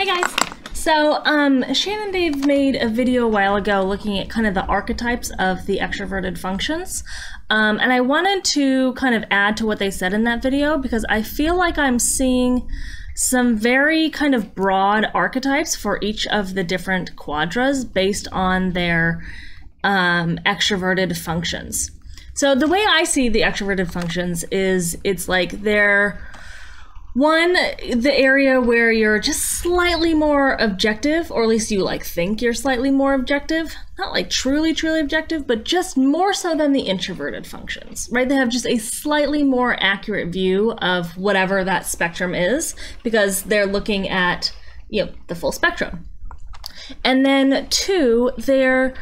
guys. So, Shannon and Dave made a video a while ago looking at kind of the archetypes of the extroverted functions. And I wanted to kind of add to what they said in that video because I feel like I'm seeing some very kind of broad archetypes for each of the different quadras based on their extroverted functions. So the way I see the extroverted functions is it's like they're the area where you're just slightly more objective, or at least you like think you're slightly more objective, not like truly objective, but just more so than the introverted functions, right? They have just a slightly more accurate view of whatever that spectrum is because they're looking at, you know, the full spectrum. And then two, they're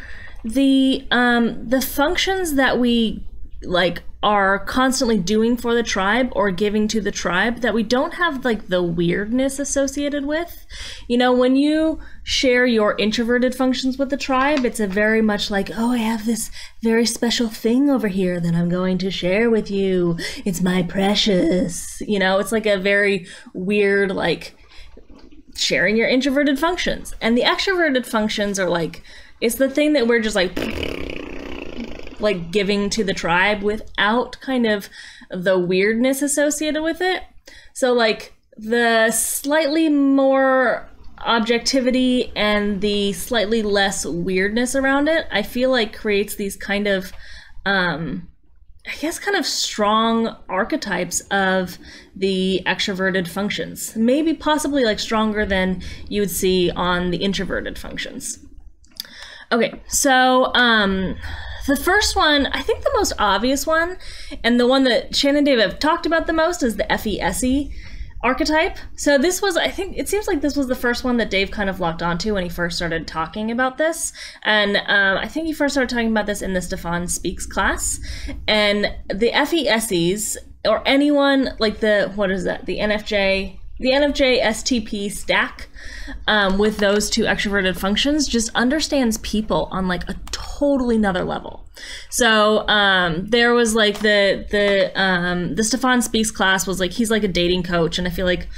the functions that we like are constantly doing for the tribe or giving to the tribe that we don't have like the weirdness associated with. You know, when you share your introverted functions with the tribe, it's a very much like, oh, I have this very special thing over here that I'm going to share with you. It's my precious. You know, it's like a very weird, like sharing your introverted functions. And the extroverted functions are like, it's the thing that we're just like giving to the tribe without kind of the weirdness associated with it. So like the slightly more objectivity and the slightly less weirdness around it, I feel like creates these kind of, I guess kind of strong archetypes of the extroverted functions. Maybe possibly like stronger than you would see on the introverted functions. Okay, so the first one, I think the most obvious one, and the one that Shannon and Dave have talked about the most is the Effie Essie archetype. So this was, I think, it seems like this was the first one that Dave kind of locked onto when he first started talking about this. And I think he first started talking about this in the Stefan Speaks class. And the Effie Essies, or anyone like the, what is that, the NFJ STP stack with those two extroverted functions just understands people on like a totally another level. So there was like the Stefan Speaks class was like, he's like a dating coach, and I feel like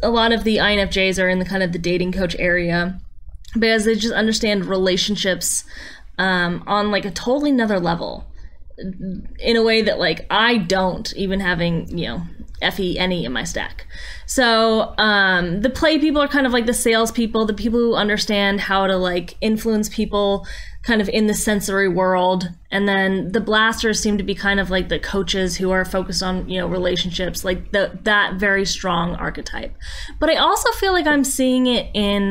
a lot of the INFJs are in the kind of the dating coach area because they just understand relationships on like a totally another level in a way that like I don't, even having, you know, Effie any in my stack. So the play people are kind of like the sales people, the people who understand how to like influence people kind of in the sensory world. And then the blasters seem to be kind of like the coaches who are focused on, you know, relationships, like that very strong archetype. But I also feel like I'm seeing it in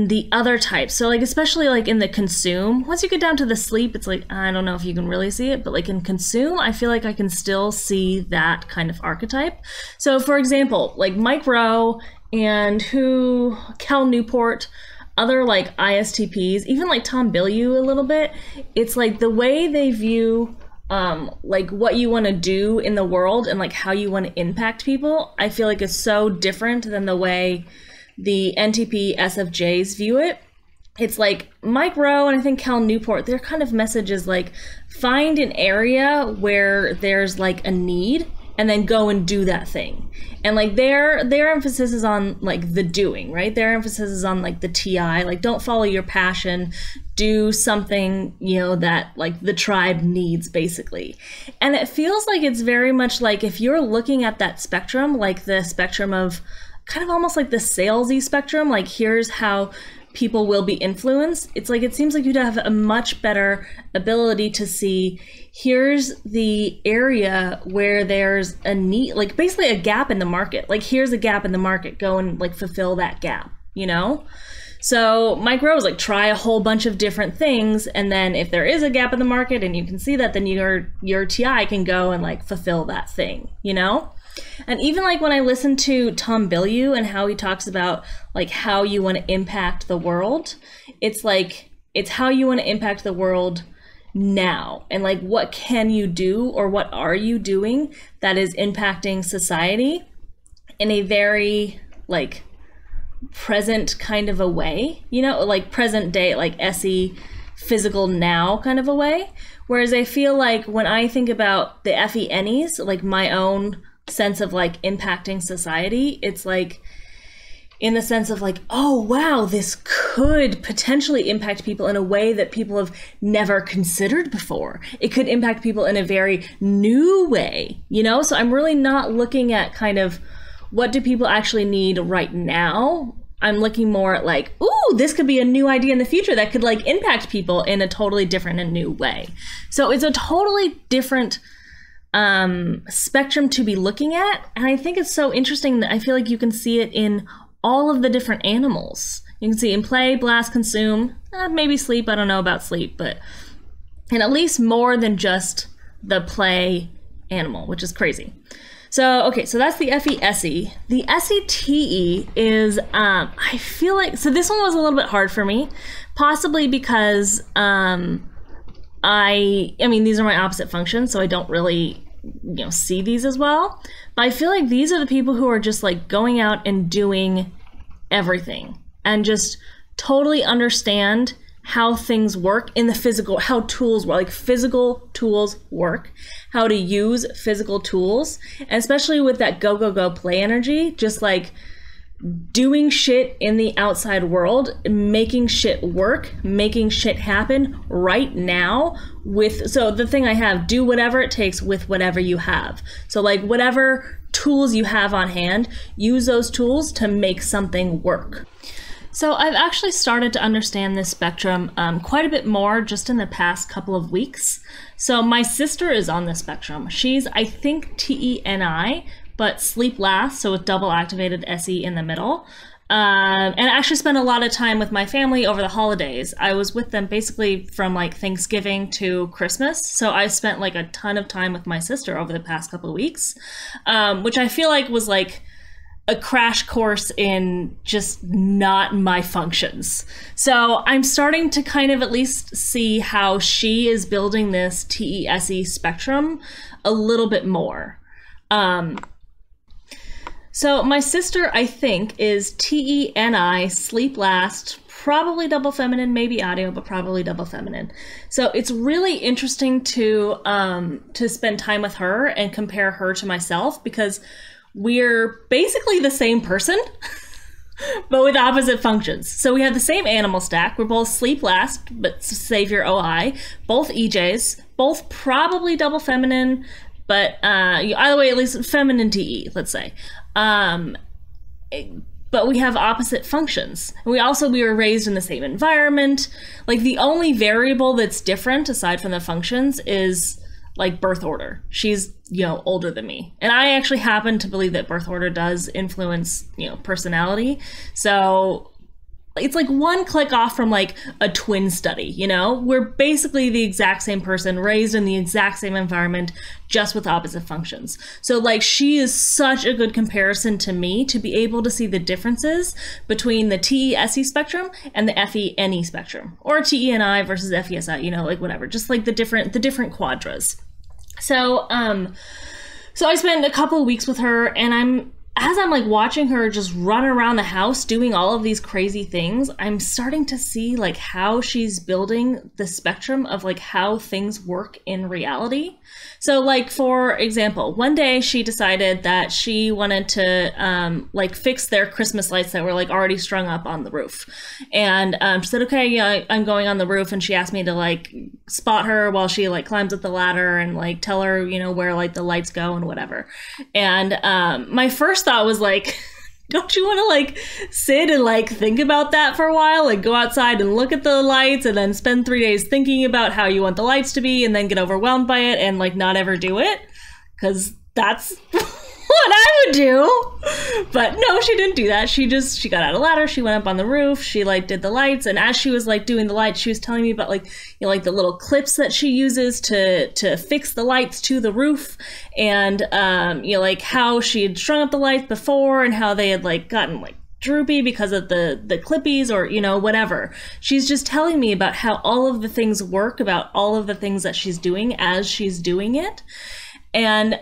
the other types. So like, especially like in the consume, once you get down to the sleep, it's like, I don't know if you can really see it, but like in consume, I feel like I can still see that kind of archetype. So for example, like Mike Rowe and Cal Newport, other like ISTPs, even like Tom Bilyeu a little bit, it's like the way they view like what you want to do in the world and like how you want to impact people, I feel like is so different than the way the NTP SFJs view it. It's like Mike Rowe and I think Cal Newport, their kind of message is like, find an area where there's like a need and then go and do that thing. And like their emphasis is on like the doing, right? Their emphasis is on like the TI, like don't follow your passion, do something, you know, that like the tribe needs basically. And it feels like it's very much like if you're looking at that spectrum, like the spectrum of kind of almost like the salesy spectrum, like here's how people will be influenced. It's like, it seems like you'd have a much better ability to see, here's the area where there's a need, like basically a gap in the market. Like here's a gap in the market, go and like fulfill that gap, you know? So Mike Rowe is like, try a whole bunch of different things. And then if there is a gap in the market and you can see that, then your TI can go and like fulfill that thing, you know? And even like when I listen to Tom Bilyeu and how he talks about like how you want to impact the world, it's like, it's how you want to impact the world now. And like, what can you do or what are you doing that is impacting society in a very like present kind of a way, you know, like present day, like Essie physical now kind of a way. Whereas I feel like when I think about the Effie Ennies, like my own sense of like impacting society. It's like in the sense of like, oh wow, this could potentially impact people in a way that people have never considered before. It could impact people in a very new way, you know? So I'm really not looking at kind of what do people actually need right now. I'm looking more at like, ooh, this could be a new idea in the future that could like impact people in a totally different and new way. So it's a totally different spectrum to be looking at. And I think it's so interesting that I feel like you can see it in all of the different animals. You can see in play, blast, consume, maybe sleep. I don't know about sleep, but and at least more than just the play animal, which is crazy. So, okay, so that's the Effie Essie. The Essie TE is, I feel like, so this one was a little bit hard for me, possibly because I mean, these are my opposite functions, so I don't really, see these as well. But I feel like these are the people who are just like going out and doing everything and just totally understand how things work in the physical, how tools work, like physical tools work, how to use physical tools, and especially with that go, go, go play energy, just like doing shit in the outside world, making shit work, making shit happen right now so the thing I have, do whatever it takes with whatever you have. So like whatever tools you have on hand, use those tools to make something work. So I've actually started to understand this spectrum quite a bit more just in the past couple of weeks. So my sister is on this spectrum. She's, I think, TENI, but sleep last, so with double activated SE in the middle. And I actually spent a lot of time with my family over the holidays. I was with them basically from like Thanksgiving to Christmas. So I spent like a ton of time with my sister over the past couple of weeks, which I feel like was like a crash course in just not my functions. So I'm starting to kind of at least see how she is building this TESE spectrum a little bit more. So my sister, I think, is TENI, sleep last, probably double feminine, maybe audio, but probably double feminine. So it's really interesting to spend time with her and compare her to myself, because we're basically the same person, but with opposite functions. So we have the same animal stack. We're both sleep last, but savior OI, both EJs, both probably double feminine, but either way, at least feminine TE, let's say. But we have opposite functions. And we were raised in the same environment. Like the only variable that's different aside from the functions is like birth order. She's, older than me. And I actually happen to believe that birth order does influence, personality. So it's like one click off from like a twin study, We're basically the exact same person, raised in the exact same environment, just with opposite functions. So like she is such a good comparison to me to be able to see the differences between the TESE spectrum and the FENE spectrum, or TENI versus FESI, like whatever, just like the different quadras. So so I spent a couple of weeks with her, and as I'm like watching her just run around the house doing all of these crazy things, I'm starting to see like how she's building the spectrum of like how things work in reality. So like, for example, one day she decided that she wanted to like fix their Christmas lights that were like already strung up on the roof. And she said, okay, yeah, I'm going on the roof. And she asked me to like spot her while she like climbs up the ladder and like tell her, where like the lights go and whatever. And my first thought was like, don't you want to like sit and like think about that for a while, like go outside and look at the lights and then spend 3 days thinking about how you want the lights to be and then get overwhelmed by it and like not ever do it? Because that's what I would do. But no, she didn't do that. She got out of the ladder, she went up on the roof, she like did the lights, and as she was like doing the lights, she was telling me about like like the little clips that she uses to fix the lights to the roof, and like how she had strung up the lights before and how they had like gotten like droopy because of the clippies or whatever. She's just telling me about how all of the things work, about all of the things that she's doing as she's doing it. And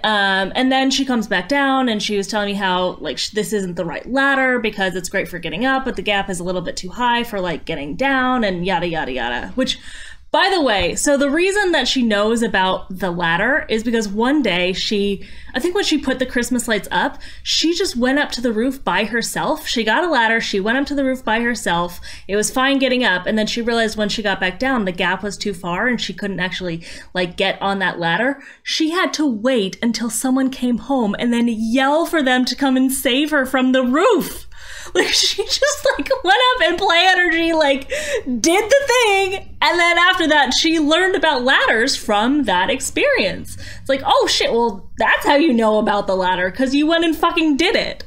then she comes back down and she was telling me how like this isn't the right ladder because it's great for getting up, but the gap is a little bit too high for like getting down and yada, yada, yada, which By the way, so the reason that she knows about the ladder is because one day I think when she put the Christmas lights up, she just went up to the roof by herself. She got a ladder, she went up to the roof by herself. It was fine getting up, and then she realized when she got back down, the gap was too far and she couldn't actually like get on that ladder. She had to wait until someone came home and then yell for them to come and save her from the roof. Like, she just, like, went up and play energy, like, did the thing, and then after that, she learned about ladders from that experience. It's like, oh, shit, well, that's how you know about the ladder, because you went and fucking did it.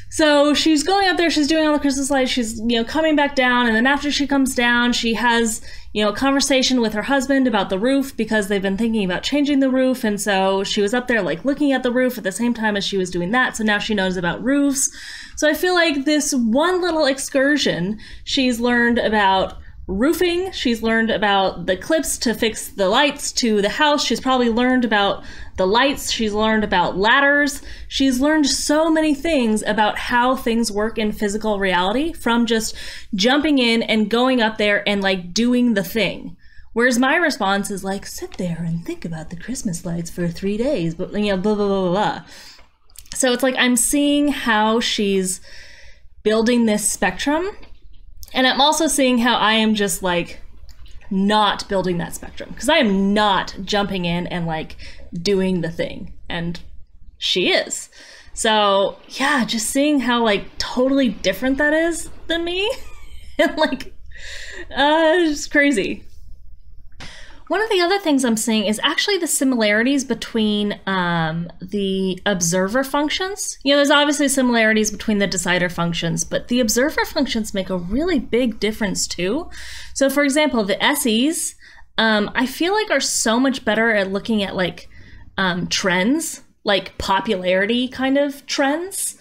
So she's going up there, she's doing all the Christmas lights, she's, you know, coming back down, and then after she comes down, she has, you know, a conversation with her husband about the roof because they've been thinking about changing the roof, and so she was up there, like, looking at the roof at the same time as she was doing that, so now she knows about roofs. So I feel like this one little excursion, she's learned about roofing, she's learned about the clips to fix the lights to the house, she's probably learned about the lights, she's learned about ladders, she's learned so many things about how things work in physical reality from just jumping in and going up there and like doing the thing. Whereas my response is like, sit there and think about the Christmas lights for 3 days, but you know, blah, blah, blah, blah, blah. So it's like I'm seeing how she's building this spectrum, and I'm also seeing how I am just like not building that spectrum, because I am not jumping in and like doing the thing, and she is. So yeah, just seeing how like totally different that is than me and like it's crazy. One of the other things I'm seeing is actually the similarities between the observer functions. You know, there's obviously similarities between the decider functions, but the observer functions make a really big difference too. So for example, the Essies, I feel like are so much better at looking at like trends, like popularity kind of trends,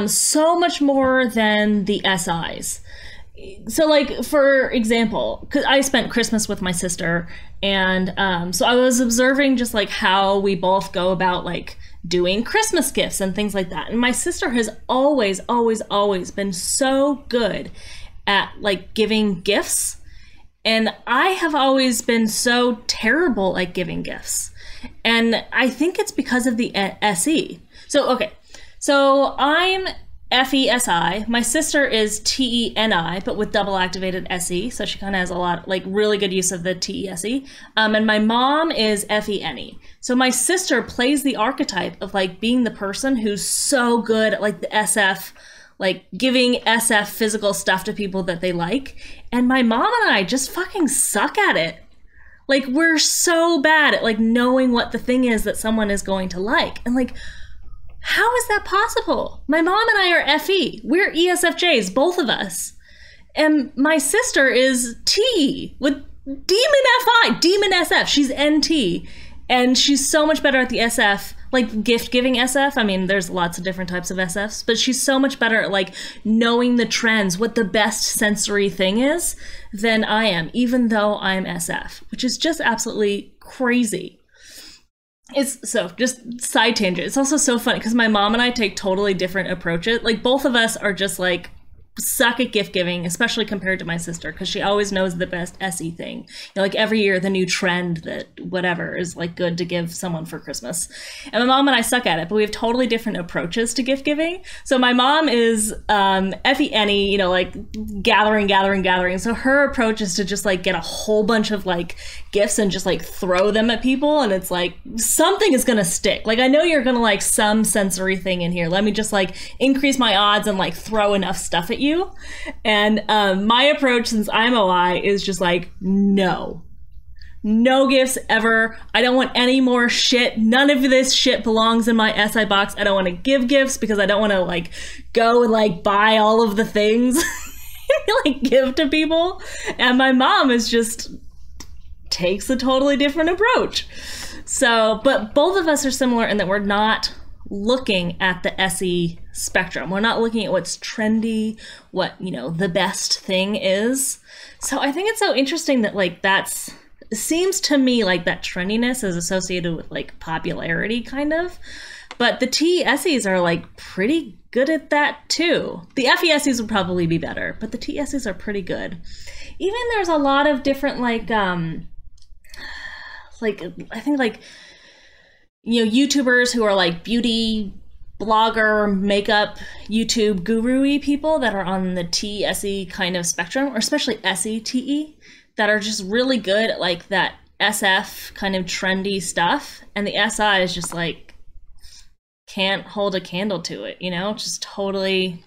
so much more than the SIs. So like, for example, 'cause I spent Christmas with my sister, and so I was observing just like how we both go about like doing Christmas gifts and things like that. And my sister has always, always, always been so good at like giving gifts. And I have always been so terrible at giving gifts. And I think it's because of the SE. So, okay. So I'm Effie SI. My sister is TENI, but with double activated SE. So she kind of has a lot, like really good use of the TESE. And my mom is FENE. So my sister plays the archetype of like being the person who's so good at like the SF, like giving SF physical stuff to people that they like. And my mom and I just fucking suck at it. Like, we're so bad at like knowing what the thing is that someone is going to like. And like, how is that possible? My mom and I are FE. We're ESFJs, both of us. And my sister is T with Demon FI, Demon SF. She's NT. And she's so much better at the SF, like gift-giving SF. I mean, there's lots of different types of SFs, but she's so much better at like knowing the trends, what the best sensory thing is, than I am, even though I'm SF, which is just absolutely crazy. It's so, just side tangent. It's also so funny because my mom and I take totally different approaches. Like, both of us are just like suck at gift giving, especially compared to my sister, because she always knows the best SE thing. You know, like every year the new trend that whatever is like good to give someone for Christmas. And my mom and I suck at it, but we have totally different approaches to gift giving. So my mom is FENE, you know, like gathering. So her approach is to just like get a whole bunch of like gifts and just like throw them at people, and it's like something is gonna stick. Like, I know you're gonna like some sensory thing in here. Let me just like increase my odds and like throw enough stuff at you. And my approach, since I'm OI, is just like, no gifts ever. I don't want any more shit. None of this shit belongs in my SI box. I don't want to give gifts because I don't want to like go and like buy all of the things and like give to people. And my mom is just takes a totally different approach. So, but both of us are similar in that we're not looking at the SE spectrum. We're not looking at what's trendy, what, you know, the best thing is. So I think it's so interesting that like that's seems to me like that trendiness is associated with like popularity kind of. But the T Essies are like pretty good at that too. The Effie Essies would probably be better, but the T Essies are pretty good. Even there's a lot of different like I think like, you know, YouTubers who are like beauty blogger, makeup, YouTube guru-y people that are on the T Essie kind of spectrum, or especially Essie TE, that are just really good at like that SF kind of trendy stuff. And the SI is just like, can't hold a candle to it, you know, just totally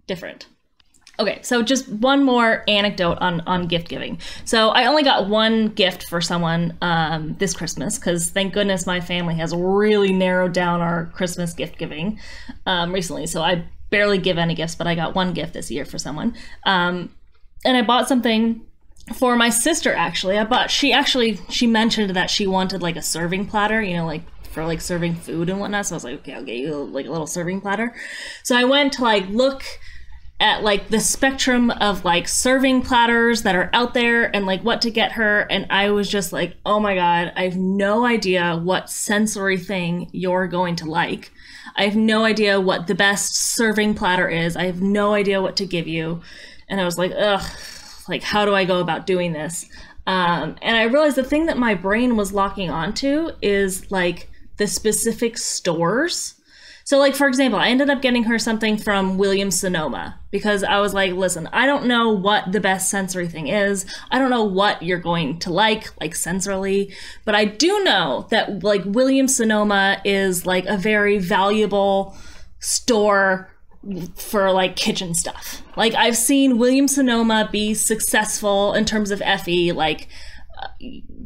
different. Okay, so just one more anecdote on gift giving. So I only got one gift for someone this Christmas, because thank goodness my family has really narrowed down our Christmas gift giving recently. So I barely give any gifts, but I got one gift this year for someone. And I bought something for my sister, actually. She mentioned that she wanted like a serving platter, you know, like for like serving food and whatnot. So I was like, okay, I'll get you like a little serving platter. So I went to like look at like the spectrum of like serving platters that are out there and like what to get her, and I was just like, oh my god, I have no idea what sensory thing you're going to like. I have no idea what the best serving platter is. I have no idea what to give you. And I was like, ugh, like how do I go about doing this? And I realized the thing that my brain was locking onto is like the specific stores. So like, for example, I ended up getting her something from Williams-Sonoma because I was like, listen, I don't know what the best sensory thing is. I don't know what you're going to like sensorily, but I do know that like Williams-Sonoma is like a very valuable store for like kitchen stuff. Like I've seen Williams-Sonoma be successful in terms of Effie, like,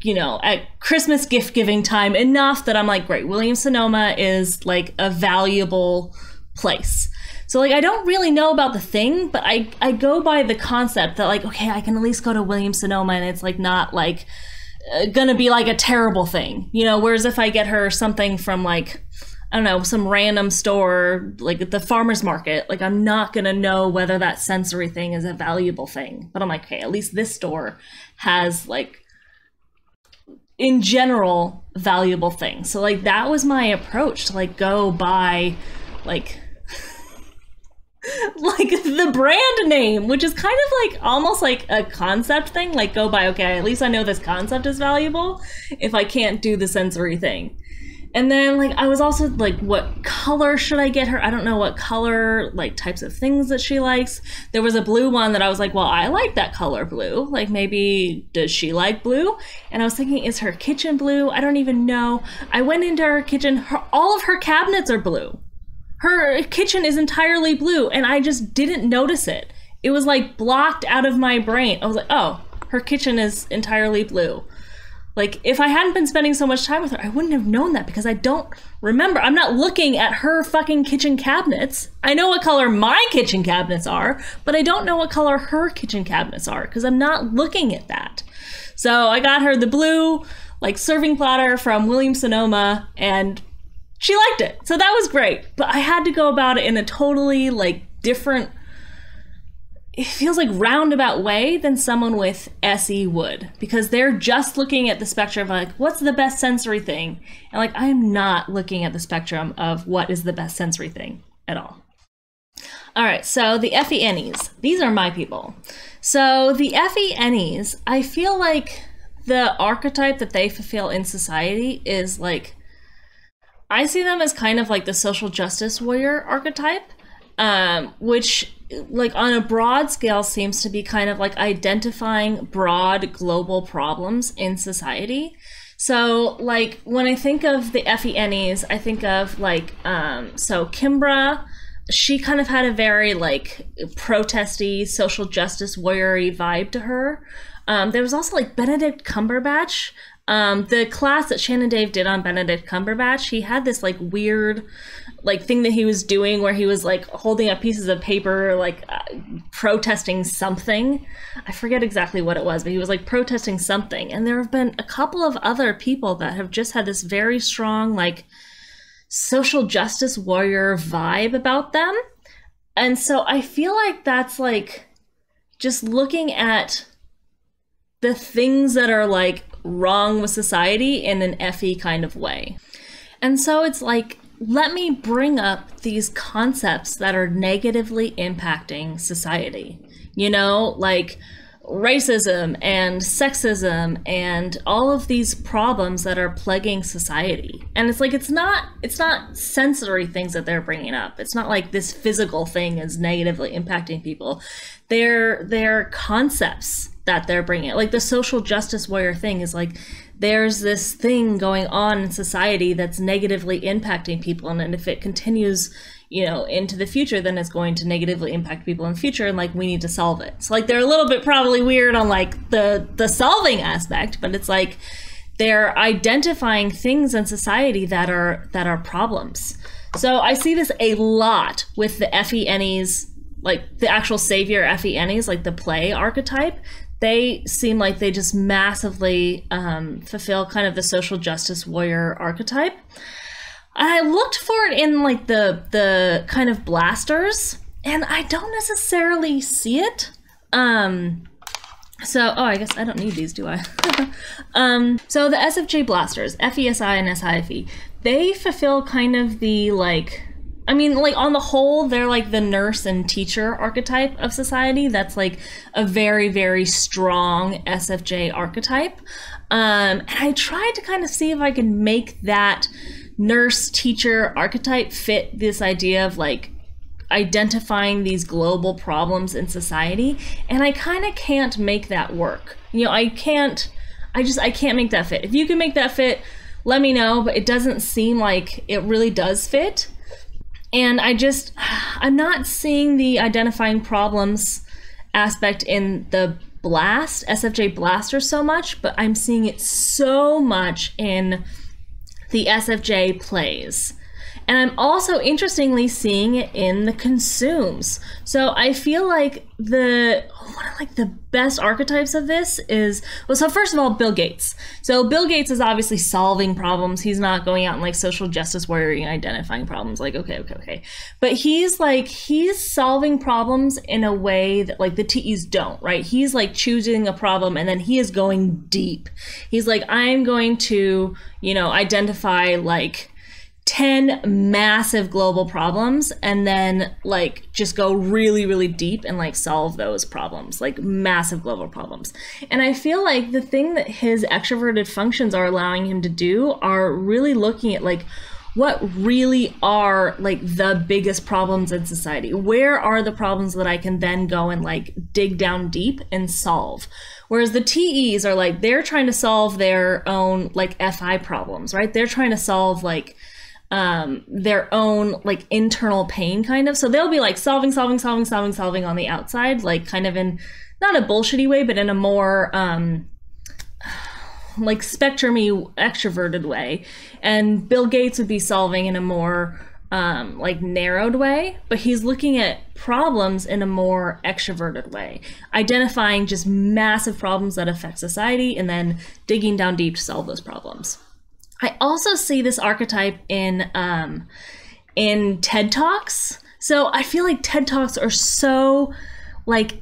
you know, at Christmas gift giving time enough that I'm like, great, Williams-Sonoma is like a valuable place. So like, I don't really know about the thing, but I go by the concept that like, okay, I can at least go to Williams-Sonoma and it's like not like gonna be like a terrible thing, you know, whereas if I get her something from like, I don't know, some random store, like at the farmer's market, like I'm not gonna know whether that sensory thing is a valuable thing. But I'm like, okay, at least this store has like, in general, valuable things. So like that was my approach to like go buy like like the brand name, which is kind of like almost like a concept thing. Like go by, okay, at least I know this concept is valuable if I can't do the sensory thing. And then like I was also like, what color should I get her? I don't know what color, like types of things that she likes. There was a blue one that I was like, well, I like that color blue. Like maybe does she like blue? And I was thinking, is her kitchen blue? I don't even know. I went into her kitchen, all of her cabinets are blue. Her kitchen is entirely blue and I just didn't notice it. It was like blocked out of my brain. I was like, oh, her kitchen is entirely blue. Like, if I hadn't been spending so much time with her, I wouldn't have known that because I don't remember. I'm not looking at her fucking kitchen cabinets. I know what color my kitchen cabinets are, but I don't know what color her kitchen cabinets are because I'm not looking at that. So I got her the blue, like, serving platter from Williams-Sonoma, and she liked it. So that was great. But I had to go about it in a totally, like, different, it feels like roundabout way than someone with SE would, because they're just looking at the spectrum of like, what's the best sensory thing? And like, I'm not looking at the spectrum of what is the best sensory thing at all. All right, so the Effie Ennies, these are my people. So the Effie Ennies, I feel like the archetype that they fulfill in society is like, I see them as kind of like the social justice warrior archetype, which like on a broad scale seems to be kind of like identifying broad global problems in society. So like when I think of the Effie Ennies, I think of like, so Kimbra, she kind of had a very like protesty, social justice warrior-y vibe to her. There was also like Benedict Cumberbatch. The class that Shannon Dave did on Benedict Cumberbatch, he had this like weird like thing that he was doing where he was like holding up pieces of paper, like protesting something. I forget exactly what it was, but he was like protesting something. And there have been a couple of other people that have just had this very strong like social justice warrior vibe about them. And so I feel like that's like just looking at the things that are like wrong with society in an Effie kind of way. And so it's like, let me bring up these concepts that are negatively impacting society. You know, like racism and sexism and all of these problems that are plaguing society. And it's like, it's not sensory things that they're bringing up. It's not like this physical thing is negatively impacting people. They're concepts that they're bringing. Like the social justice warrior thing is like, there's this thing going on in society that's negatively impacting people, and if it continues, you know, into the future, then it's going to negatively impact people in the future, and like we need to solve it. So like they're a little bit probably weird on like the solving aspect, but it's like they're identifying things in society that are problems. So I see this a lot with the Effie Ennies, like the actual savior Effie Ennies, like the play archetype. They seem like they just massively fulfill kind of the social justice warrior archetype. I looked for it in like the kind of blasters, and I don't necessarily see it. So, oh, I guess I don't need these, do I? So the SFJ blasters, FESI and SIFE, they fulfill kind of the like, I mean, like on the whole, they're like the nurse and teacher archetype of society. That's like a very, very strong SFJ archetype. And I tried to kind of see if I could make that nurse teacher archetype fit this idea of like identifying these global problems in society. And I kind of can't make that work. You know, I can't make that fit. If you can make that fit, let me know, but it doesn't seem like it really does fit. And I'm not seeing the identifying problems aspect in the blast, SFJ blaster so much, but I'm seeing it so much in the SFJ plays. And I'm also interestingly seeing it in the consumes. So I feel like one of like the best archetypes of this is, well, so first of all, Bill Gates. So Bill Gates is obviously solving problems. He's not going out and like social justice warrior and identifying problems like, okay. But he's solving problems in a way that like the TEs don't, right? He's like choosing a problem and then he is going deep. He's like, I'm going to, you know, identify like 10 massive global problems and then like just go really, really deep and like solve those problems, like massive global problems. And I feel like the thing that his extroverted functions are allowing him to do are really looking at like what really are like the biggest problems in society. Where are the problems that I can then go and like dig down deep and solve? Whereas the TEs are like, they're trying to solve their own like FI problems, right? They're trying to solve like their own like internal pain kind of. So they'll be like solving on the outside, like kind of in not a bullshitty way, but in a more like spectrum-y extroverted way. And Bill Gates would be solving in a more like narrowed way, but he's looking at problems in a more extroverted way, identifying just massive problems that affect society and then digging down deep to solve those problems. I also see this archetype in TED Talks. So I feel like TED Talks are so like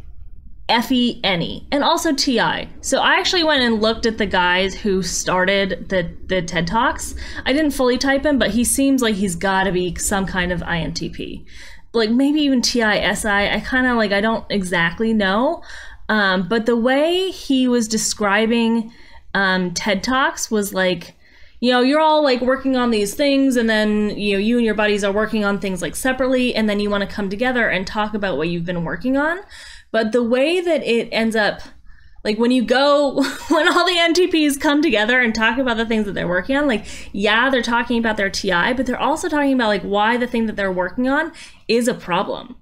Effie Ennie and also TI. So I actually went and looked at the guys who started the TED Talks. I didn't fully type him, but he seems like he's got to be some kind of INTP. Like maybe even TISI. I kind of like, I don't exactly know. But the way he was describing TED Talks was like, you know, you're all like working on these things and then, you know, you and your buddies are working on things like separately and then you want to come together and talk about what you've been working on. But the way that it ends up, like when all the NTPs come together and talk about the things that they're working on, like, yeah, they're talking about their TI, but they're also talking about like why the thing that they're working on is a problem.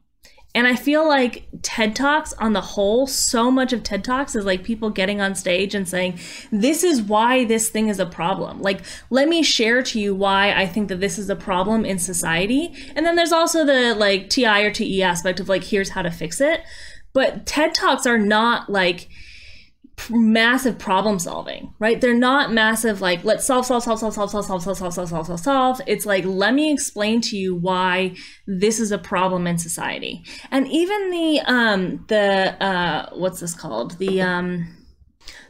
And I feel like TED Talks on the whole, so much of TED Talks is like people getting on stage and saying, this is why this thing is a problem. Like, let me share to you why I think that this is a problem in society. And then there's also the like TI or TE aspect of like, here's how to fix it. But TED Talks are not like massive problem solving, right? They're not massive like, let's solve. It's like, let me explain to you why this is a problem in society. And even what's this called?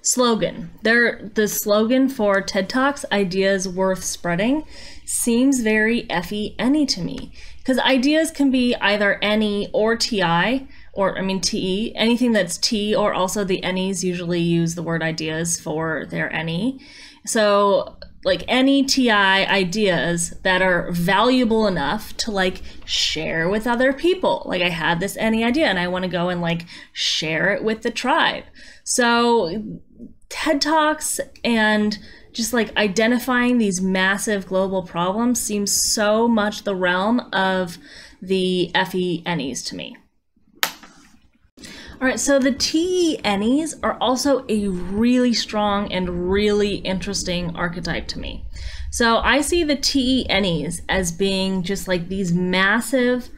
Slogan. The slogan for TED Talks, ideas worth spreading, seems very Effie any to me. Because ideas can be either any or TI, or I mean TE. Anything that's T, or also the NEs usually use the word ideas for their NE. So like any TI ideas that are valuable enough to like share with other people. Like I had this NE idea and I want to go and like share it with the tribe. So TED Talks and just like identifying these massive global problems seems so much the realm of the Effie NEs to me. All right, so the TE NEs are also a really strong and really interesting archetype to me. So I see the TE NEs as being just like these massive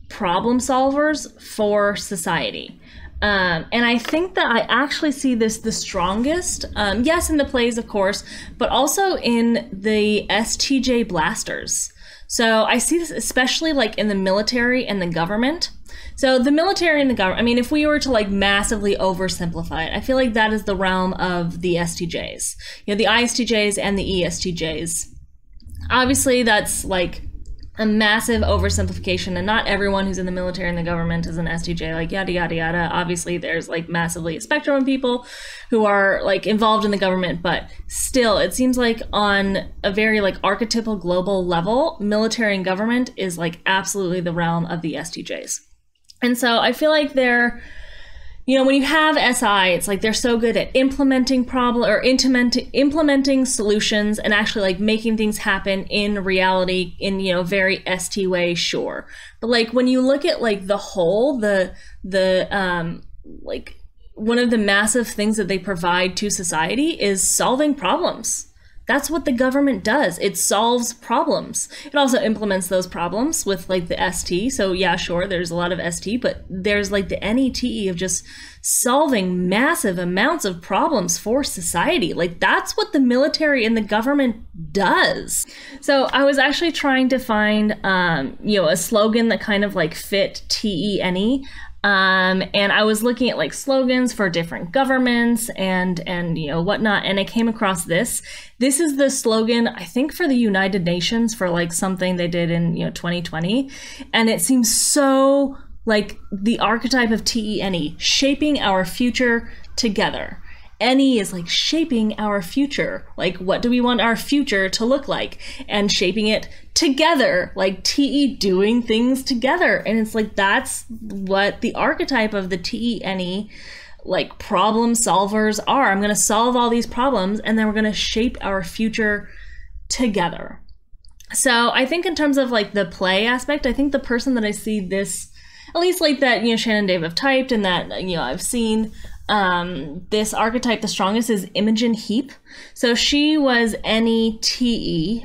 problem solvers for society. And I think that I actually see this the strongest, yes, in the plays, of course, but also in the STJ blasters. So I see this especially like in the military and the government. So the military and the government, I mean, if we were to like massively oversimplify it, I feel like that is the realm of the STJs. You know, the ISTJs and the ESTJs. Obviously, that's like a massive oversimplification, and not everyone who's in the military and the government is an STJ, like yada, yada, yada. Obviously, there's like massively a spectrum of people who are like involved in the government, but still, it seems like on a very like archetypal global level, military and government is like absolutely the realm of the STJs. And so I feel like they're, you know, when you have SI, it's like they're so good at implementing implementing solutions and actually like making things happen in reality in, you know, very ST way, sure. But like when you look at like the whole, like one of the massive things that they provide to society is solving problems. That's what the government does. It solves problems. It also implements those problems with like the ST. So yeah, sure, there's a lot of ST, but there's like the NETE of just solving massive amounts of problems for society. Like that's what the military and the government does. So I was actually trying to find, you know, a slogan that kind of like fit TENE. And I was looking at like slogans for different governments and you know whatnot, and I came across this. This is the slogan, I think, for the United Nations for like something they did in 2020, and it seems so like the archetype of TENE, shaping our future together. NE is like shaping our future. Like, what do we want our future to look like? And shaping it together, like TE doing things together. And it's like, that's what the archetype of the TENE, like problem solvers are. I'm going to solve all these problems and then we're going to shape our future together. So I think in terms of like the play aspect, I think the person that I see this, at least like that, Shannon Dave have typed and that, I've seen, this archetype the strongest is Imogen Heap. So she was NETE,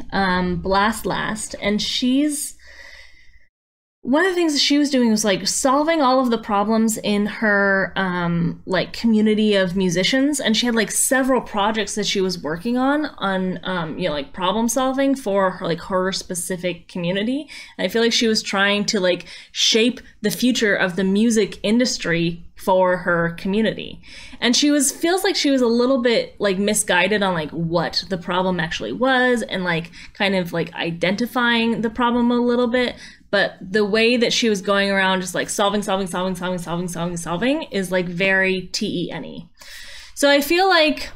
Blast Last, and one of the things that she was doing was like solving all of the problems in her like community of musicians, and she had like several projects that she was working on like problem solving for her, like her specific community. And I feel like she was trying to like shape the future of the music industry for her community. And feels like she was a little bit like misguided on like what the problem actually was and like kind of like identifying the problem a little bit. But the way that she was going around just like solving is like very TENE. So I feel like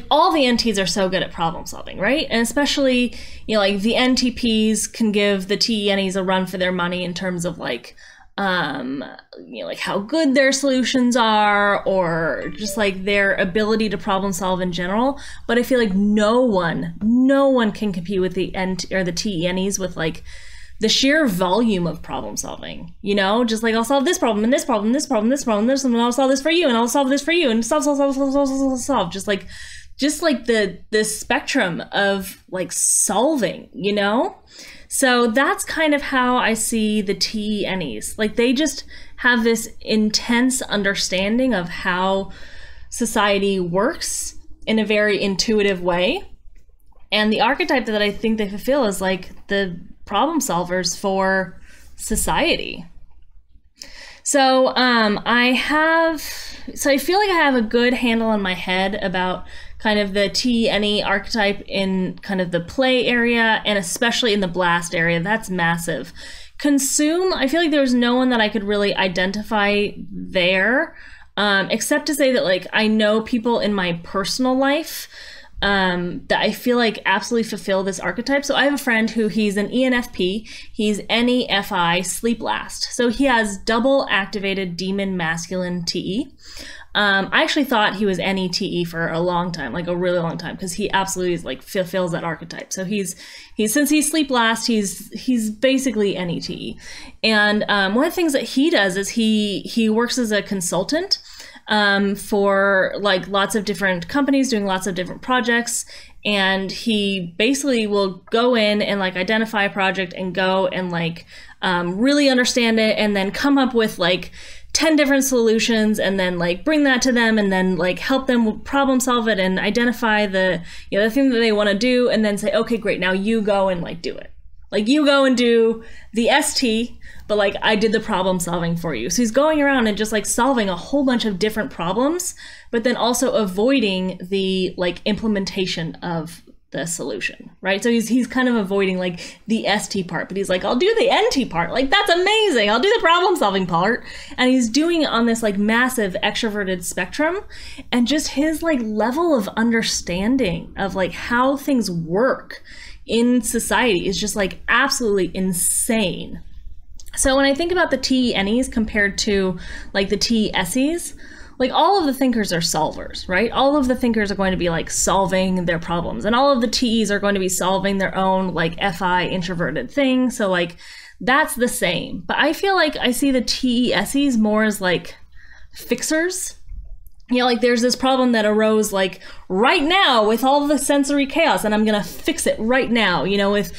all the NTs are so good at problem solving, right? And especially, like the NTPs can give the TENEs a run for their money in terms of like, like how good their solutions are or just like their ability to problem solve in general. But I feel like no one can compete with the TENEs with like the sheer volume of problem solving, just like I'll solve this problem and this problem, this problem, this problem, this one, and I'll solve this for you and I'll solve this for you and solve. Just like the spectrum of like solving, So that's kind of how I see the TENEs. Like they just have this intense understanding of how society works in a very intuitive way. And the archetype that I think they fulfill is like the problem solvers for society. So I feel like I have a good handle on my head about kind of the TNE archetype in kind of the play area and especially in the blast area. That's massive. Consume, I feel like there was no one that I could really identify there, except to say that like I know people in my personal life that I feel like absolutely fulfill this archetype. So I have a friend who he's an ENFP, he's NEFI sleep last. So he has double activated demon masculine TE. I actually thought he was NETE for a long time, like a really long time, because he absolutely is like fulfills that archetype. So he's since he's sleep last, he's basically NETE. And one of the things that he does is he works as a consultant for like lots of different companies doing lots of different projects. And he basically will go in and like identify a project and go and like really understand it and then come up with like 10 different solutions and then like bring that to them and then like help them problem solve it and identify the, you know, the thing that they want to do and then say, okay, great, now you go and like do it. Like you go and do the ST, but like I did the problem solving for you. So he's going around and just like solving a whole bunch of different problems, but then also avoiding the like implementation of the solution, right? So he's kind of avoiding like the ST part, but he's like, I'll do the NT part. Like, that's amazing. I'll do the problem solving part. And he's doing it on this like massive extroverted spectrum. And just his like level of understanding of like how things work in society is just like absolutely insane. So when I think about the TENEs compared to like the TESEs, like all of the thinkers are solvers, right? All of the thinkers are going to be like solving their problems, and all of the TEs are going to be solving their own like FI introverted thing. So like that's the same. But I feel like I see the TESEs more as like fixers. You know, like there's this problem that arose like right now with all the sensory chaos, and I'm gonna fix it right now, you know, with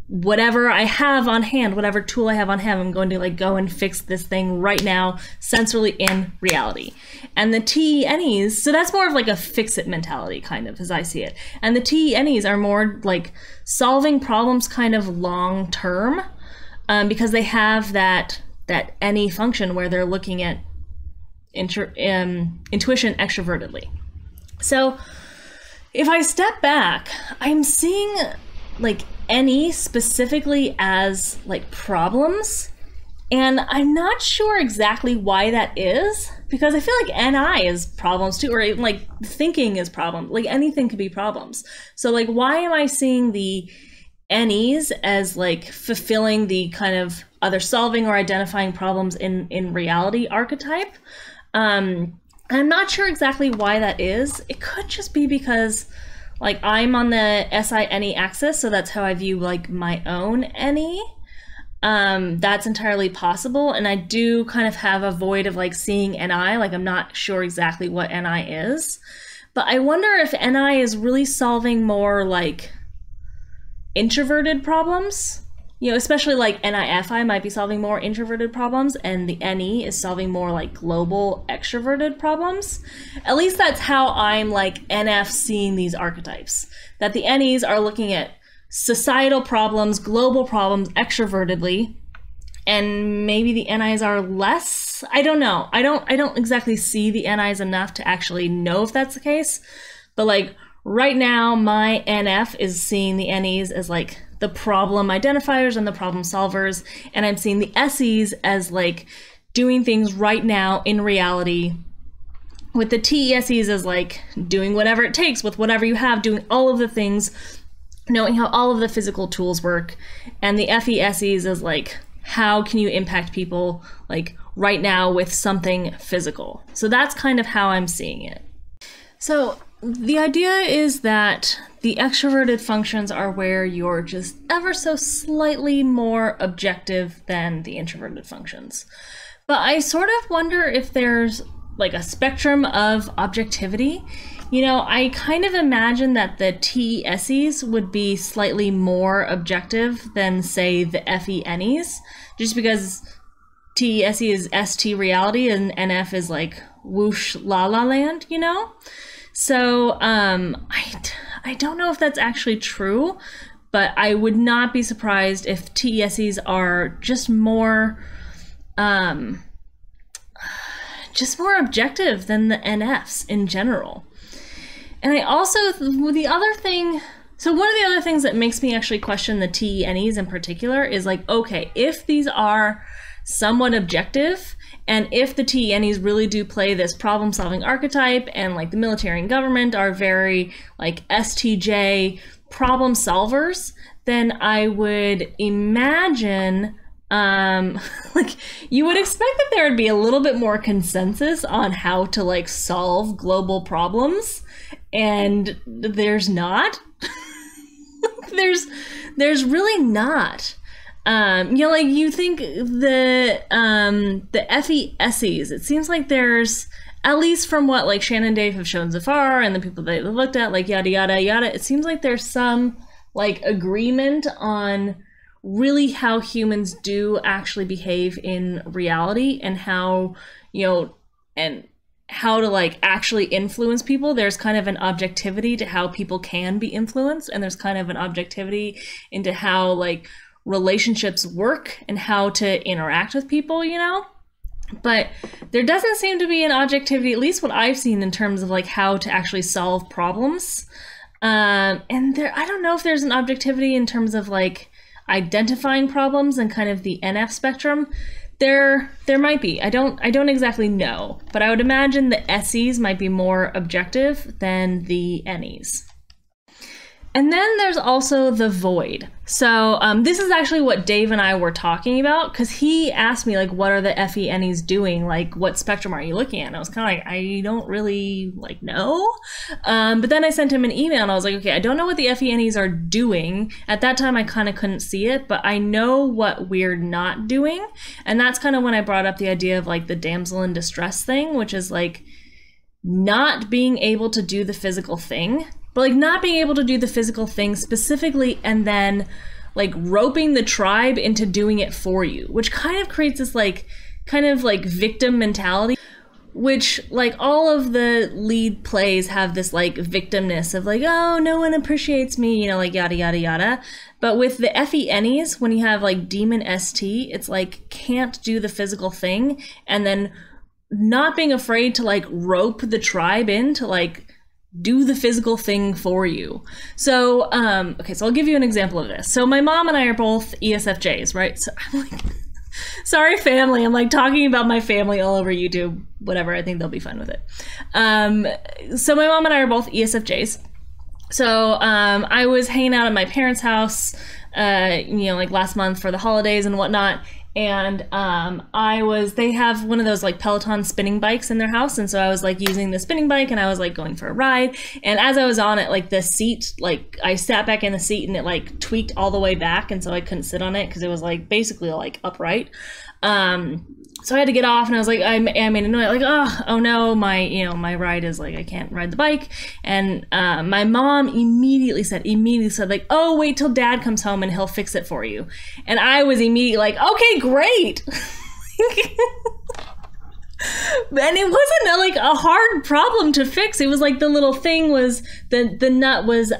whatever I have on hand, whatever tool I have on hand, I'm going to like go and fix this thing right now, sensorily in reality. And the TENEs, so that's more of like a fix-it mentality kind of as I see it. And the TENEs are more like solving problems kind of long-term because they have that NE function where they're looking at intuition extrovertedly. So if I step back, I'm seeing like NE specifically as like problems, and I'm not sure exactly why that is, because I feel like NI is problems too, or even like thinking is problem, like anything could be problems. So like why am I seeing the NEs as like fulfilling the kind of other solving or identifying problems in reality archetype? I'm not sure exactly why that is. It could just be because like I'm on the SI-NE axis, so that's how I view like my own NE. That's entirely possible, and I do kind of have a void of like seeing NI, like I'm not sure exactly what NI is. But I wonder if NI is really solving more like introverted problems. You know, especially like NIFI might be solving more introverted problems, and the NE is solving more like global extroverted problems. At least that's how I'm like NF seeing these archetypes. That the NEs are looking at societal problems, global problems, extrovertedly, and maybe the NIs are less. I don't know. I don't exactly see the NIs enough to actually know if that's the case. But like right now, my NF is seeing the NEs as like the problem identifiers and the problem solvers, and I'm seeing the Essies as like doing things right now in reality, with the TESEs as like doing whatever it takes with whatever you have, doing all of the things, knowing how all of the physical tools work, and the FESEs as like how can you impact people like right now with something physical. So that's kind of how I'm seeing it. So the idea is that the extroverted functions are where you're just ever so slightly more objective than the introverted functions. But I sort of wonder if there's like a spectrum of objectivity. You know, I kind of imagine that the TESEs would be slightly more objective than, say, the FENEs, just because TESE is ST reality and NF is like whoosh la la land, you know? So I don't know if that's actually true, but I would not be surprised if TESEs are just more just more objective than the NFs in general. And I also, the other thing, so one of the other things that makes me actually question the TENEs in particular is like, okay, if these are somewhat objective, and if the TENEs really do play this problem-solving archetype, and like the military and government are very like STJ problem solvers, then I would imagine like you would expect that there would be a little bit more consensus on how to like solve global problems, and there's not. there's really not. You know, like you think the Effie Essies, it seems like there's, at least from what like Shannon and Dave have shown so far and the people that they've looked at, like yada yada yada, it seems like there's some like agreement on really how humans do actually behave in reality, and how, you know, and how to like actually influence people. There's kind of an objectivity to how people can be influenced, and there's kind of an objectivity into how like relationships work and how to interact with people, you know? But there doesn't seem to be an objectivity, at least what I've seen, in terms of like how to actually solve problems. And there, I don't know if there's an objectivity in terms of like identifying problems and kind of the NF spectrum. There might be. I don't exactly know, but I would imagine the SEs might be more objective than the NEs. And then there's also the void. So this is actually what Dave and I were talking about, because he asked me, like, what are the FE-NEs doing? Like, what spectrum are you looking at? And I was kind of like, I don't really, like, know. But then I sent him an email, and I was like, okay, I don't know what the FE-NEs are doing. At that time, I kind of couldn't see it, but I know what we're not doing. And that's kind of when I brought up the idea of, like, the damsel in distress thing, which is, like, not being able to do the physical thing. But like not being able to do the physical thing specifically, and then like roping the tribe into doing it for you, which kind of creates this like kind of like victim mentality, which like all of the lead plays have this like victimness of like, oh, no one appreciates me, you know, like yada yada yada. But with the FE-NEs, when you have like demon ST, it's like can't do the physical thing, and then not being afraid to like rope the tribe in to like do the physical thing for you. So, okay, so I'll give you an example of this. So my mom and I are both ESFJs, right? So I'm like, sorry family, I'm like talking about my family all over YouTube, whatever, I think they'll be fine with it. So my mom and I are both ESFJs. So I was hanging out at my parents' house, you know, like last month for the holidays and whatnot. And they have one of those like Peloton spinning bikes in their house, and so I was like using the spinning bike, and I was like going for a ride, and as I was on it, like the seat, like I sat back in the seat and it like tweaked all the way back, and so I couldn't sit on it because it was like basically like upright. So I had to get off, and I was like, I made a noise, like, oh no, my ride is like, I can't ride the bike. And my mom immediately said, like, oh, wait till dad comes home and he'll fix it for you. And I was immediately like, okay, great. And it wasn't like a hard problem to fix. It was like the little thing was, the nut was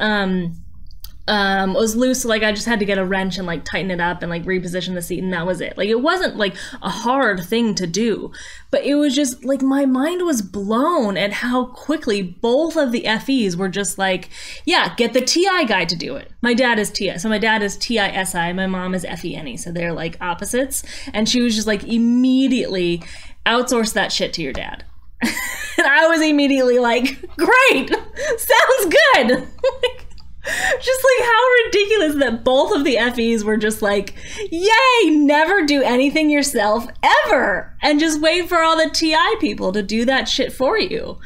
loose, so like I just had to get a wrench and like tighten it up and like reposition the seat, and that was it. Like it wasn't like a hard thing to do, but it was just like my mind was blown at how quickly both of the FEs were just like, yeah, get the TI guy to do it. My dad is TI, so my dad is TI-SI, my mom is FE-NE, so they're like opposites, and she was just like immediately outsource that shit to your dad. And I was immediately like, great, sounds good. Just like how ridiculous that both of the FEs were just like, yay, never do anything yourself ever, and just wait for all the TI people to do that shit for you.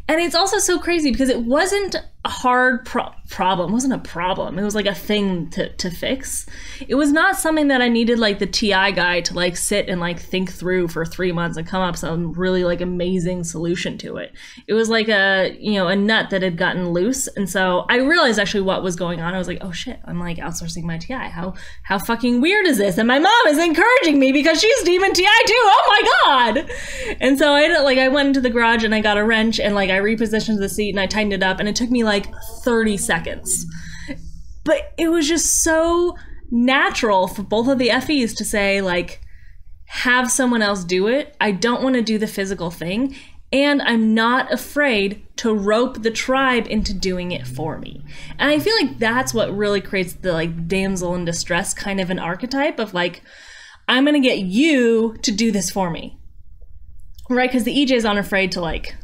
And it's also so crazy because it wasn't a hard problem. It wasn't a problem. It was like a thing to fix. It was not something that I needed like the TI guy to like sit and like think through for 3 months and come up with some really like amazing solution to it. It was like a nut that had gotten loose. And so I realized actually what was going on. I was like, oh shit, I'm like outsourcing my TI. How fucking weird is this? And my mom is encouraging me because she's demon TI too. Oh my God. And so I went into the garage and I got a wrench and like I repositioned the seat and I tightened it up, and it took me like 30 seconds. But it was just so natural for both of the FEs to say like, have someone else do it. I don't want to do the physical thing. And I'm not afraid to rope the tribe into doing it for me. And I feel like that's what really creates the like damsel in distress kind of an archetype of like, I'm going to get you to do this for me. Right? Because the EJs aren't afraid to like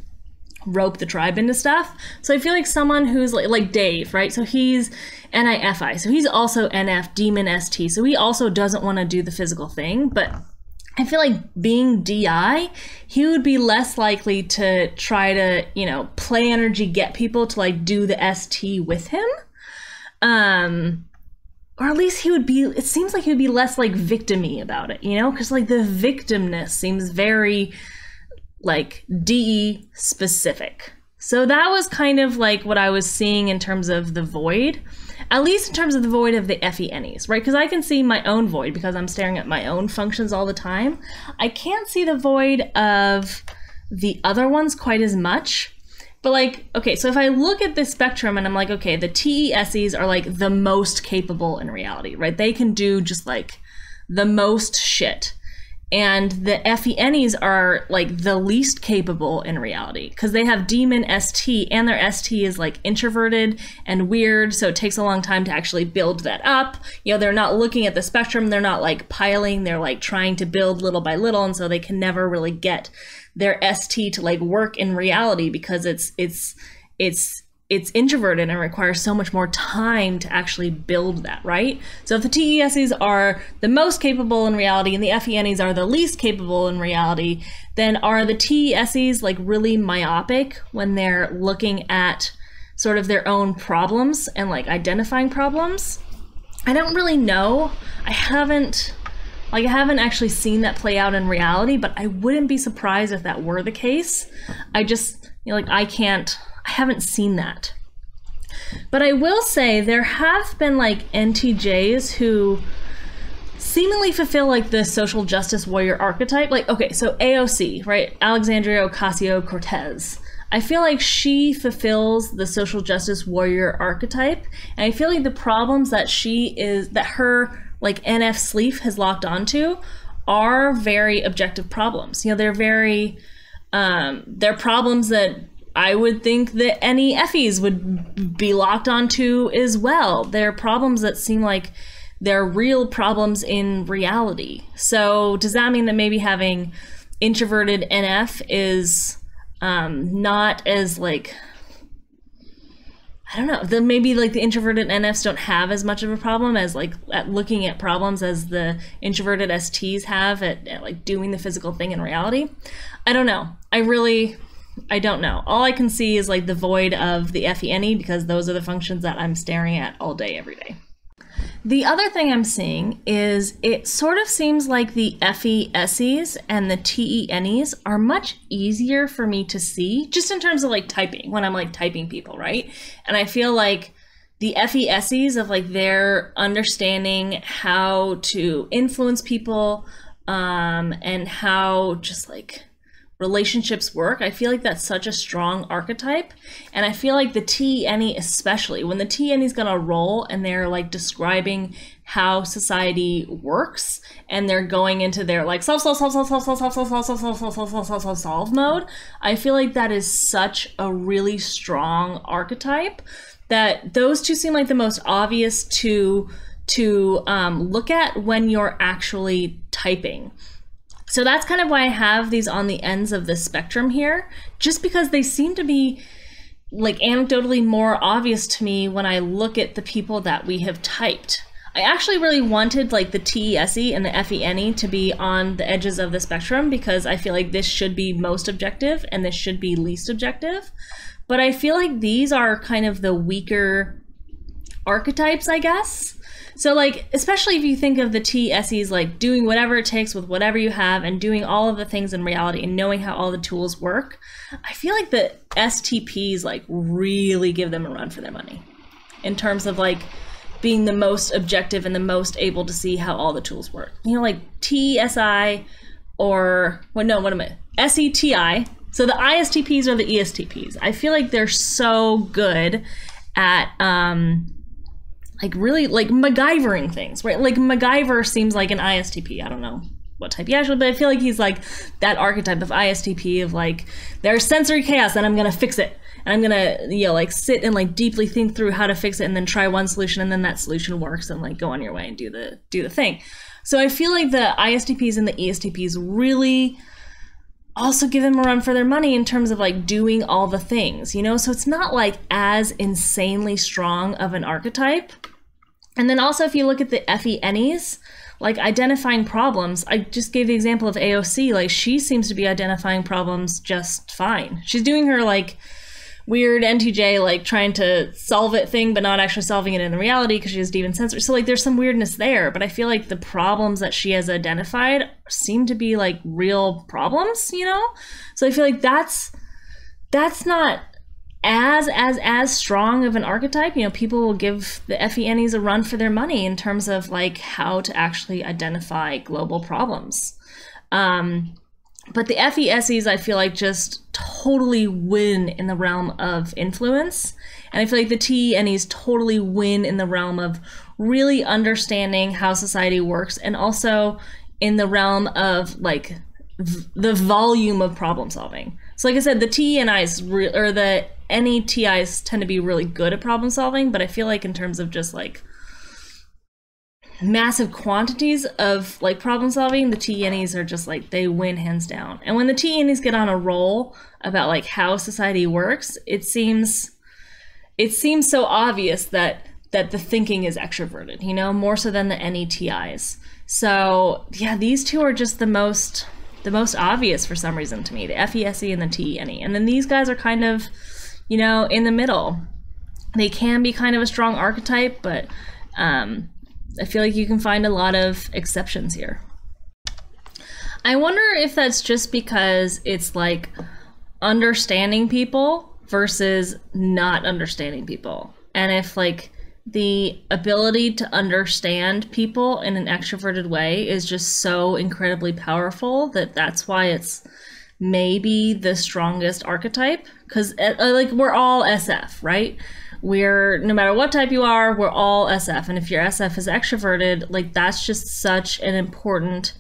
rope the tribe into stuff. So I feel like someone who's like Dave, right? So he's NIFI. So he's also NF, Demon ST. So he also doesn't want to do the physical thing, but I feel like being DI, he would be less likely to try to, you know, play energy, get people to like do the ST with him. Or at least he would be, it seems like he would be less like victim-y about it, you know? Because like the victimness seems very like DE specific. So that was kind of like what I was seeing in terms of the void. At least in terms of the void of the Effie Ennies, right? Because I can see my own void because I'm staring at my own functions all the time. I can't see the void of the other ones quite as much. But like, okay, so if I look at this spectrum and I'm like, okay, the TESEs are like the most capable in reality, right? They can do just like the most shit. And the Effie Ennies are like the least capable in reality because they have Demon ST and their ST is like introverted and weird. So it takes a long time to actually build that up. You know, they're not looking at the spectrum. They're not like piling. They're like trying to build little by little. And so they can never really get their ST to like work in reality because it's introverted and requires so much more time to actually build that, right? So if the TESEs are the most capable in reality and the FENEs are the least capable in reality, then are the TESEs like really myopic when they're looking at sort of their own problems and like identifying problems? I don't really know. I haven't actually seen that play out in reality, but I wouldn't be surprised if that were the case. I just, you know, like I haven't seen that. But I will say there have been like NTJs who seemingly fulfill like the social justice warrior archetype. Like, okay, so AOC, right? Alexandria Ocasio-Cortez. I feel like she fulfills the social justice warrior archetype. And I feel like the problems that her like NF sleeve has locked onto are very objective problems. You know, they're problems that I would think that any Effies would be locked onto as well. They're problems that seem like they're real problems in reality. So does that mean that maybe having introverted NF is not as like, I don't know, then maybe like the introverted NFs don't have as much of a problem as like at looking at problems as the introverted STs have at like doing the physical thing in reality. I don't know. I don't know. All I can see is like the void of the FENE because those are the functions that I'm staring at all day, every day. The other thing I'm seeing is it sort of seems like the FESEs and the TENEs are much easier for me to see just in terms of like typing when I'm like typing people, right? And I feel like the FESEs of like their understanding how to influence people and how just like relationships work. I feel like that's such a strong archetype. And I feel like the TENE especially, when the TENE is gonna roll and they're like describing how society works and they're going into their like solve mode, I feel like that is such a really strong archetype that those two seem like the most obvious to look at when you're actually typing. So that's kind of why I have these on the ends of the spectrum here, just because they seem to be like anecdotally more obvious to me when I look at the people that we have typed. I actually really wanted like the TESE and the FENE to be on the edges of the spectrum because I feel like this should be most objective and this should be least objective. But I feel like these are kind of the weaker archetypes, I guess. So like, especially if you think of the TESEs like doing whatever it takes with whatever you have and doing all of the things in reality and knowing how all the tools work, I feel like the STPs like really give them a run for their money in terms of like being the most objective and the most able to see how all the tools work. You know, like TESI or, well, no, what am I? SETI. So the ISTPs are the ESTPs. I feel like they're so good at, like really like MacGyvering things, right? Like MacGyver seems like an ISTP. I don't know. what type he actually, but I feel like he's like that archetype of ISTP of like, there's sensory chaos and I'm gonna fix it. And I'm gonna, you know, like sit and like deeply think through how to fix it and then try one solution and then that solution works and like go on your way and do the thing. So I feel like the ISTPs and the ESTPs really also give them a run for their money in terms of like doing all the things, you know? So it's not like as insanely strong of an archetype. And then also if you look at the Effie Ennies, like identifying problems, I just gave the example of AOC, like she seems to be identifying problems just fine. She's doing her like weird NTJ, like trying to solve it thing, but not actually solving it in the reality because she has deep sensory. So like there's some weirdness there, but I feel like the problems that she has identified seem to be like real problems, you know? So I feel like that's not as strong of an archetype. You know, people will give the Effie Ennies a run for their money in terms of like how to actually identify global problems. But the Effie Essies, I feel like just totally win in the realm of influence. And I feel like the TE Ennies totally win in the realm of really understanding how society works and also in the realm of like the volume of problem solving. So like I said, the TE Ennies or the NETIs tend to be really good at problem solving, but I feel like in terms of just like massive quantities of like problem solving, the TENEs are just like, they win hands down. And when the TENEs get on a roll about like how society works, it seems so obvious that the thinking is extroverted, you know, more so than the NETIs. So yeah, these two are just the most obvious for some reason to me, the FESE and the TENE. And then these guys are kind of, you know, in the middle. They can be kind of a strong archetype, but I feel like you can find a lot of exceptions here. I wonder if that's just because it's like understanding people versus not understanding people. And if like the ability to understand people in an extroverted way is just so incredibly powerful that's why it's maybe the strongest archetype. Because like we're all SF, right? We're, no matter what type you are, we're all SF. And if your SF is extroverted, like that's just such an important,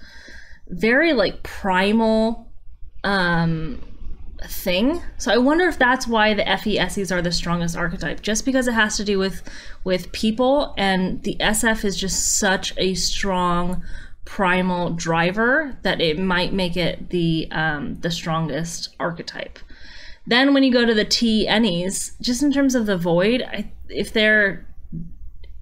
very like primal thing. So I wonder if that's why the FESEs are the strongest archetype, just because it has to do with people, and the SF is just such a strong primal driver that it might make it the strongest archetype. Then when you go to the TENEs, just in terms of the void, if they're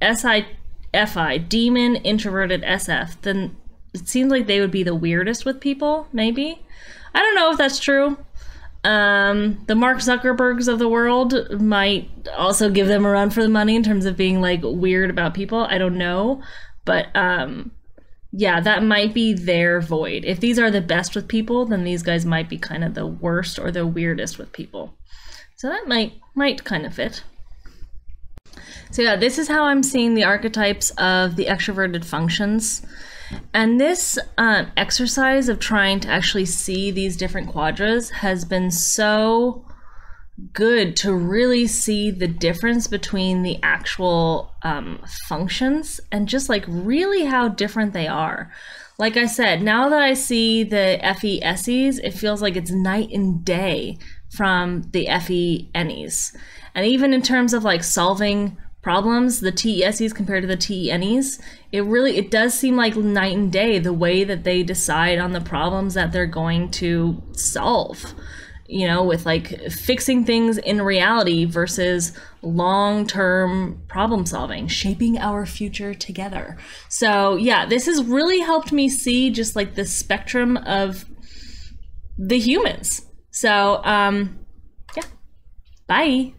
FI, demon, introverted SF, then it seems like they would be the weirdest with people, maybe. I don't know if that's true. The Mark Zuckerbergs of the world might also give them a run for the money in terms of being like weird about people. I don't know. But yeah, that might be their void. If these are the best with people, then these guys might be kind of the worst or the weirdest with people. So that might kind of fit. So yeah, this is how I'm seeing the archetypes of the extroverted functions. And this exercise of trying to actually see these different quadras has been so good to really see the difference between the actual functions and just like really how different they are. Like I said, now that I see the FESEs, it feels like it's night and day from the FENEs. And even in terms of like solving problems, the TESEs compared to the TENEs, it does seem like night and day the way that they decide on the problems that they're going to solve. You know, with like fixing things in reality versus long-term problem solving, shaping our future together. So yeah, this has really helped me see just like the spectrum of the humans. So yeah, bye.